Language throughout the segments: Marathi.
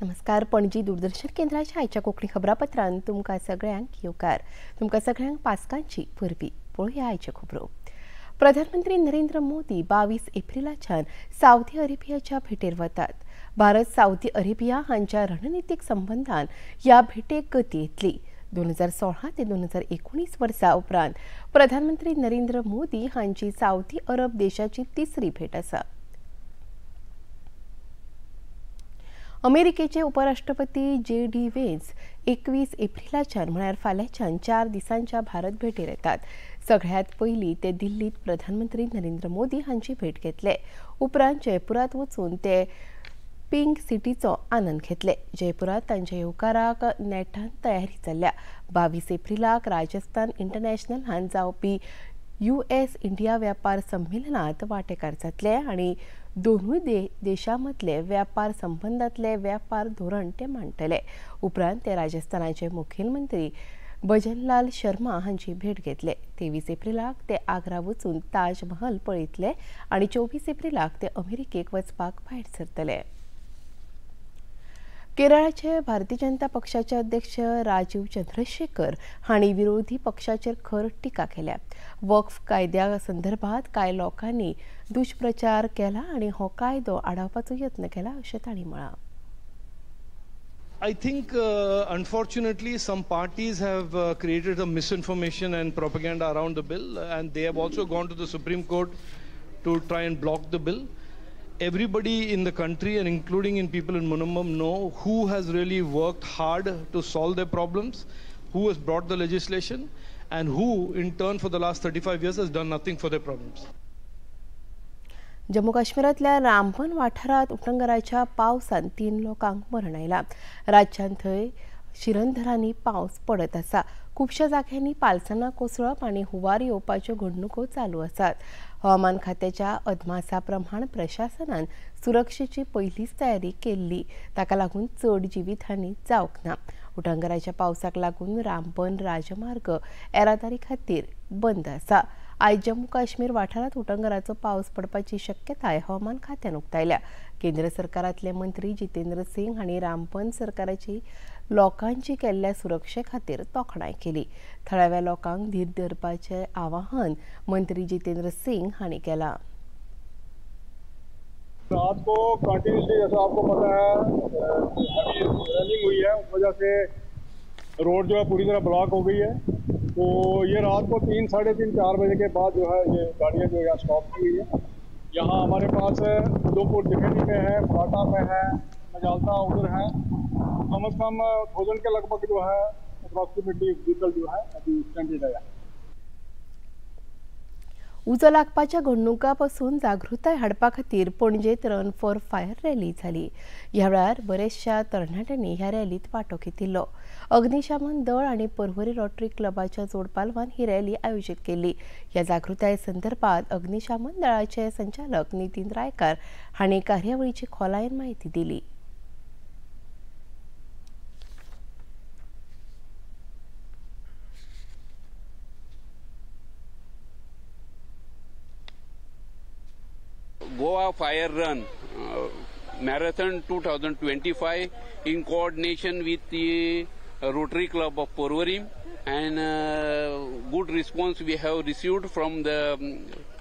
नमस्कार. पणजी दूरदर्शन केंद्राच्या आयच्या कोंकणी खबरापत्रांत तुमकां सगळ्यांक येवकार. तुमकां सगळ्यांक पासकांची परबी. पळोवया आयच्यो खबरो. प्रधानमंत्री नरेंद्र मोदी 22 एप्रिलाच्यान सावदी अरेबियाच्या भेटेर वतात. भारत सावदी अरेबिया हांच्या रणनीतीक संबंधान ह्या भेटेक गती येतली. 2016 ते 2019 वर्सा उपरांत प्रधानमंत्री नरेंद्र मोदी हांची सावदी अरब देशाची तिसरी भेट आसा. अमेरिकेचे उपराष्ट्रपती JD व्हेन्स 21 एप्रिलाच्यान म्हळ्यार फाल्यांच्यान 4 दिसांच्या भारत भेटेर येतात. सगळ्यात पयलीं ते दिल्लीत प्रधानमंत्री नरेंद्र मोदी हांची भेट घेतले. उपरांत जयपुरात वचून ते पिंक सिटीचो आनंद घेतले. जयपुरात तांच्या येवकाराक नेटान तयारी चल्ल्या. 22 एप्रिलाक राजस्थान इंटरनॅशनल हांगा जावपी US इंडिया व्यापार संमेलनात वांटेकार जातले आनी दोनूय देशां मदले व्यापार संबंधांतले व्यापार धोरण ते मांडटले. उपरांत ते राजस्थानाचे मुखेलमंत्री भजनलाल शर्मा हांची भेट घेतले. 23 एप्रिलाक ते आग्रा वचून ताज महल पळयतले आनी 24 एप्रिलाक ते अमेरिकेक वचपाक भायर सरतले. केरळाचे भारतीय जनता पक्षाचे अध्यक्ष राजीव चंद्रशेखर हांणी विरोधी पक्षाचेर खर टिका केल्या. वक्फ कायद्या संदर्भात कांय लोकांनी दुष्प्रचार केला आनी हो कायदो आडावपाचो यत्न केला अशें तांणी म्हळां. I think unfortunately some parties have created a misinformation and propaganda around the bill, and they have also gone to the Supreme Court to try and block the bill. Everybody in the country, and including in people in Munammam, know who has really worked hard to solve their problems, who has brought the legislation, and who in turn for the last 35 years has done nothing for their problems. Jammu काश्मीरातल्या Ramban वाठारात उटंगराच्या पावसान 3 लोकांक मरण आयला. राज्यात थंय शिरंधरांनी पावस पडत आसा. खुबश्या जाग्यांनी पालसणां कोसळप आनी हुंवार येवपाच्यो घडणुको चालू आसात. हवामान खात्याच्या अदमासा प्रमाण प्रशासनान सुरक्षेची पयलीच तयारी केल्ली. ताका लागून चड जिवीतहानी जावंक ना. उटंगराच्या पावसाक लागून रामबन राजमार्ग येरादारी खातीर बंद आसा. आयज जम्मू काश्मीर वाठारात उटंगराचो पावस पडपाची शक्यताय हवामान खात्यान उक्तायल्या. केंद्र सरकारांतले मंत्री जितेंद्र सिंग हांणी रामबन सरकाराची लोकांची केल्ल्या सुरक्षे खातीर तोखणाय केली. थळाव्या लोकांक धीर धरपाचें आवाहन मंत्री जितेंद्र सिंग हांणी केलां. रात को कंटिन्यूसली, जैसा आपको पता है, रनिंग हुई है, उस वजह से रोड जो है पूरी तरह ब्लॉक हो गई है. तो ये रात को 3, साढ़े 3, 4 बजे के बाद जो है ये गाड़ियाँ जो यहाँ स्टॉप की हुई है. यहाँ हमारे पास उधमपुर दिखेनी में है, फाटा में है, मजालता उधर है. कम से कम 1000 के लगभग जो है अप्रॉक्सीमेटली व्हीकल जो है अभी स्टैंडेड है. उजो लागपाच्या घडणुकांपासून जागृताय हाडपा खातीर पणजेत रन फॉर फायर रॅली जाली. ह्या वेळार बरेचशा तरणाट्यांनी ह्या रॅलीत वांटो घेतिल्लो. अग्निशमन दळ आनी पर्वरी रोटरी क्लबाच्या जोडपालवान ही रॅली आयोजीत केल्ली. ह्या जागृताये संदर्भात अग्निशमन दळाचे संचालक नितीन रायकार हांणी कार्यावळीची खोलायेन म्हायती दिली. Goa Fire Run Marathon 2025 in coordination with the Rotary Club of Porvorim, and good response we have received from the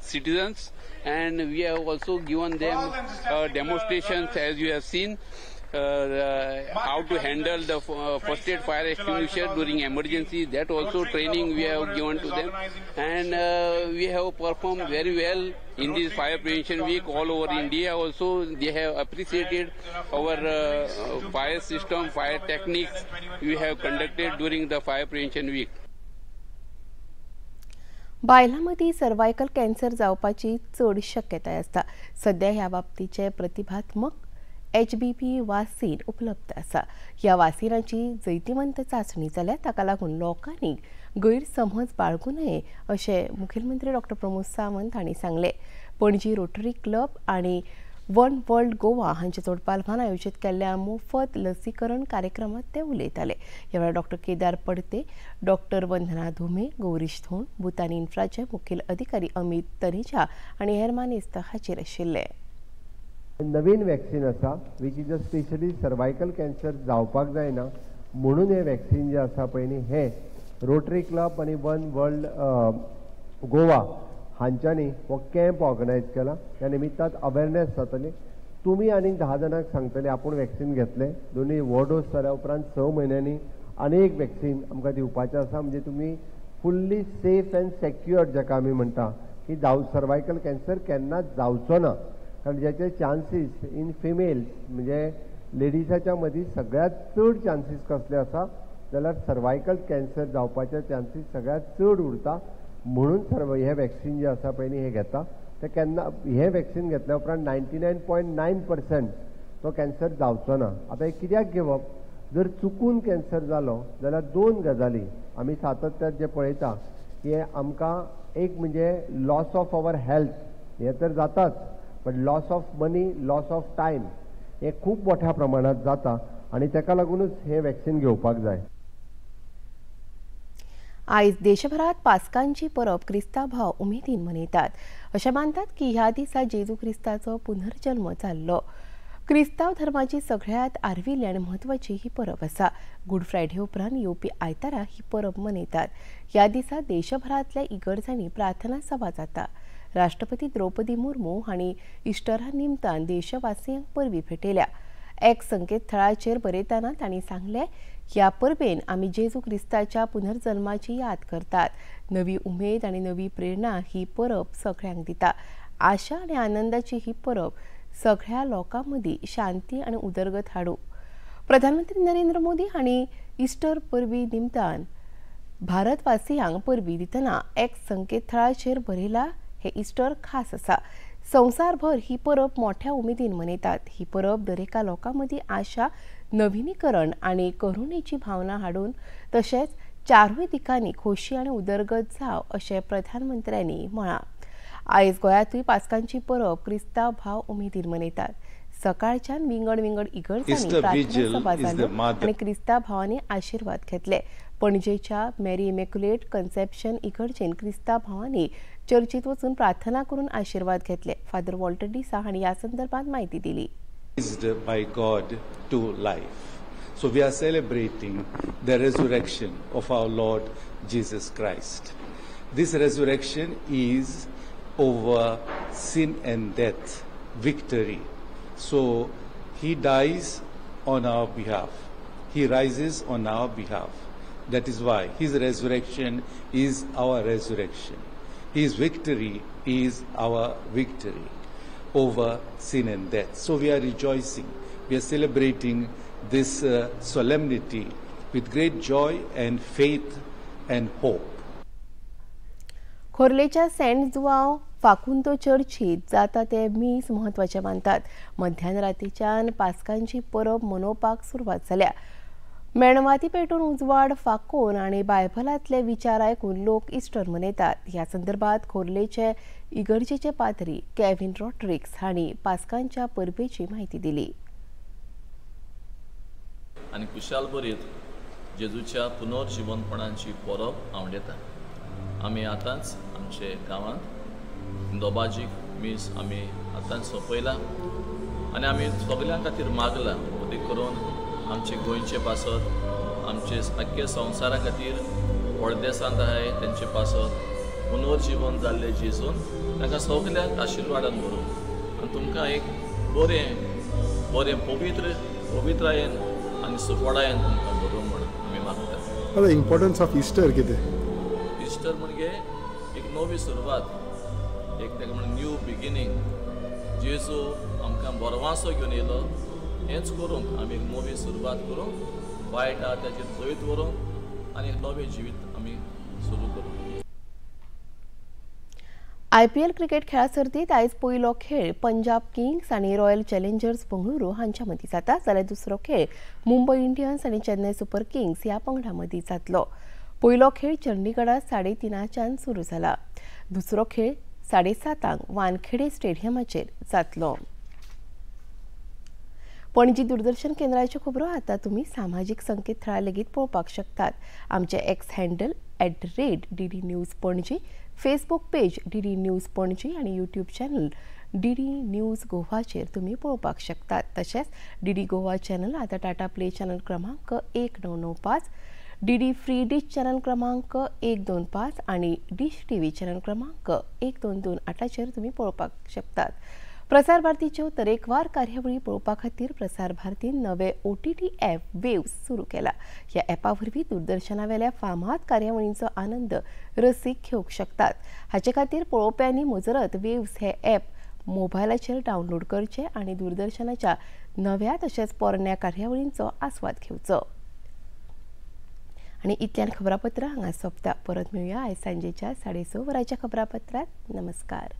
citizens, and we have also given them demonstrations, as you have seen, how to handle the first aid fire extinguisher during emergency. That also training we have given to them, and we have performed very well in this fire prevention week all over India. Also they have appreciated our fire system, fire techniques we have conducted during the fire prevention week. बायलांमदी सर्वायकल कॅन्सर जावपाची चड शक्यताय आसता. सध्या ह्या बाबतीचे प्रतिभात्मक HBV वासीन उपलब्ध आसा. ह्या वासिनाची जैतिवंत चाचणी जाल्या. ताका लागून लोकांनी गैरसमज बाळगू नये अशें मुखेलमंत्री डॉ. प्रमोद सावंत हांणी सांगले. पणजी रोटरी क्लब आनी वन वर्ल्ड गोवा हांचे जोडपालवान आयोजीत केल्ल्या मोफत लसीकरण कार्यक्रमात ते उलयताले. ह्या वेळार डॉ. केदार पडते, डॉ. वंदना धुमे, गौरीश धोण, भूतान इन्फ्राचे मुखेल अधिकारी अमित तनेजा आनी हेर मानेस्त हाजीर आशिल्ले. नवीन वॅक्सीन आसा which is specially cervical cancer जावपाक जायना म्हणून हे वॅक्सीन जे आसा पळय न्ही हे रोटरी क्लब आनी वन वर्ल्ड गोवा हांच्यांनी हो कॅम्प ऑर्गनायज केला. त्या निमित्तान अवेरनेस जातली. तुमी आनीक 10 जाणांक सांगतले आपूण वॅक्सीन घेतले दोनी हो डोस जाल्या उपरांत 6 म्हयन्यांनी आनी एक वॅक्सीन आमकां दिवपाचें आसा. म्हणजे तुमी फुल्ली सेफ अँड सेक्युअर्ड जाका आमी म्हणटा की सर्वायकल कॅन्सर केन्नाच जावचो ना. कारण ज्याचे चान्सीस इन फिमेल्स म्हणजे लेडीजाच्या मदीं सगळ्यात चड चान्सीस कसले आसा जाल्यार सर्वायकल कॅन्सर जावपाचे चान्सीस सगळ्यात चड उरता. म्हणून हे वॅक्सीन जे आसा पळय न्ही हे घेता ते केन्ना हे वॅक्सीन घेतल्या उपरांत 99.9% तो कॅन्सर जावचो ना. आतां हे कित्याक घेवप? जर चुकून कॅन्सर जालो जाल्यार 2 गजाली आमी सातत्यान जे पळयता की आमकां एक म्हणजे लॉस ऑफ आवर हेल्थ हे तर जाताच but loss of money loss of time हे खूब मोठ्या प्रमाणात जाता आनी ताका लागूनच हे वॅक्सीन घेवपाक जाय. आयज देशभरात पास्कांची परब क्रिस्तांव भाव उमेदीन मनयतात. अशें मानतात की ह्या दिसा जेजू ख्रिस्ताचो पुनर्जल्म जाल्लो. क्रिस्तांव धर्माची सगळ्यात आर्विल्ली आनी म्हत्वाची ही परब आसा. गुड फ्रायडे उपरांत येवपी आयतारा ही परब मनयतात. ह्या दिसा देशभरांतल्या इगर्जांनी प्रार्थना सभा जाता. राष्ट्रपती द्रौपदी मुर्मू हांणी इस्टरा निमतान देशवासियांक परबी भेटयल्या. एक्स संकेतथळाचेर बरयतना तांणी सांगलें ह्या परबेन आमी जेजू ख्रिस्ताच्या पुनर्जल्माची याद करतात. नवी उमेद आनी नवी प्रेरणा ही परब सगळ्यांक दिता. आशा आनी आनंदाची ही परब सगळ्या लोकां मदीं शांती आनी उदरगत हाडू. प्रधानमंत्री नरेंद्र मोदी हांणी इस्टर परबी निमतान भारतवासियांक परबी दितना एक्स संकेतथळाचेर बरयला हे इस्टर खास आसा. संवसारभर ही परब मोठ्या उमेदीन मनयतात. ही परब दरेका लोकां मदीं आशा नविनीकरण आनी करुणेची भावना हाडून तशेंच चारूय दिकांनी खोशी आनी उदरगत जाव अशें प्रधानमंत्र्यांनी म्हळां. आयज गोंयांतूय पास्कांची परब क्रिस्तांव भाव उमेदीन मनयतात. सकाळच्यान विंगड विंगड इगर्जांनी प्रार्थना सभा जाल्यो आनी क्रिस्तांव भावांनी आशिर्वाद घेतले. पणजेच्या मेरी इमॅक्युलेट कन्सेप्शन इगर्जेन क्रिस्तांव भावांनी चर्चीत वचून प्रार्थना करून आशिर्वाद घेतले. फादर वॉल्टर डिसा हांणी ह्या संदर्भात माहिती दिली. By God to life. So we are celebrating the resurrection of our Lord Jesus Christ. This resurrection is over sin and death, victory. So he dies on our behalf. He rises on our behalf. That is why his resurrection is our resurrection. His victory is our victory over sin and death. So we are rejoicing. We are celebrating this solemnity with great joy and faith and hope. खोर्लेच्या सेंट जुआंव फाकुंतो चर्चीत जाता ते मीस म्हत्वाचे मानतात. मध्यान रातीच्यान पास्कांची परब मनोवपाक सुरवात जाल्या. मेणवाती पेटोवन उजवाड फाकोवन आनी बायबलांतले विचार आयकून लोक इस्टर मनयतात. ह्या संदर्भात खोर्लेचे इगर्जेचे पाद्री केविन रॉड्रिक्स हांणी पास्कांच्या परबेची म्हायती दिली. आनी कुशाल बरीत जेजूच्या पुनर्जीवनपणाची परब आवडेता. आमी आतांच आमचे गांवांत दोबाजीक मीस आमी आतांच सोंपयला आनी आमी सगळ्यां खातीर मागला देखीक करून आमचे गोंयचे पासत आमचे आख्खे संवसारा खातीर व्हडदेसांत आहाय तेंचे पासत पुनर्जीवन जाल्ले जेजून तांकां सगळ्यांक आशिर्वादान भरूं आनी तुमकां एक बरें पवित्रायेन आनी सुपडायेन तुमकां भरूं म्हणून आमी मागतात. द इम्पॉर्टन्स ऑफ इस्टर कितें? इस्टर म्हणजे एक नवी सुरवात, एक ताका म्हणून न्यू बिगिनींग. जेजू आमकां बरवासो घेवन येयलो हेंच करूंक आमी एक नवी सुरवात करूंक वायट आहा ताचेर जैत व्हरूंक आनी एक नवें जिवीत आमी सुरू करूंक. IPL क्रिकेट खेळा सर्तीत आयज पयलो खेळ पंजाब किंग्स आनी रॉयल चॅलेंजर्स बंगळुरू हांच्या मदीं जाता जाल्यार दुसरो खेळ मुंबय इंडियन्स आनी चेन्नई सुपर किंग्स ह्या पंगडा मदीं जातलो. पयलो खेळ चंडीगडात 3:30 सुरू जाला. दुसरो खेळ 7:30 वानखेडे स्टेडियमाचेर जातलो. पणजी दूरदर्शन केंद्राच्यो खबरो आतां तुमी सामाजीक संकेतथळार लेगीत पळोवपाक शकतात. आमचे x handle @DD news Panaji, Facebook page DD news Panaji आनी यूट्यूब चॅनल DD न्यूज गोवाचेर तुम्ही पळोवपाक शकतात. तशेंच DD गोवा चॅनल आता टाटा प्ले चॅनल क्रमांक 1995, DD फ्री डिश चॅनल क्रमांक 125 आणि डिश TV चॅनल क्रमांक 1228चेर तुम्ही पळोवपाक शकतात. प्रसार भारतीच्यो तरेकवार कार्यावळी पळोवपा खातीर प्रसार भारतीन नवे OTT ॲप वेव्स सुरू केला. ह्या ॲपा वरवीं दूरदर्शनावेल्या फामाद कार्यावळींचो आनंद रसीक घेवंक शकतात. हाचे खातीर पळोवप्यांनी मुजरत वेव्स हे ॲप मोबायलाचेर डावनलोड करचे आणि दूरदर्शनाच्या नव्या तशेंच पोरण्या कार्यावळींचो आस्वाद घेवचो. आणि इतल्यान खबरापत्र हांगा सोंपता. परत मेळुया आयज सांजेच्या 6:30 वरांच्या खबरापत्रांत. नमस्कार.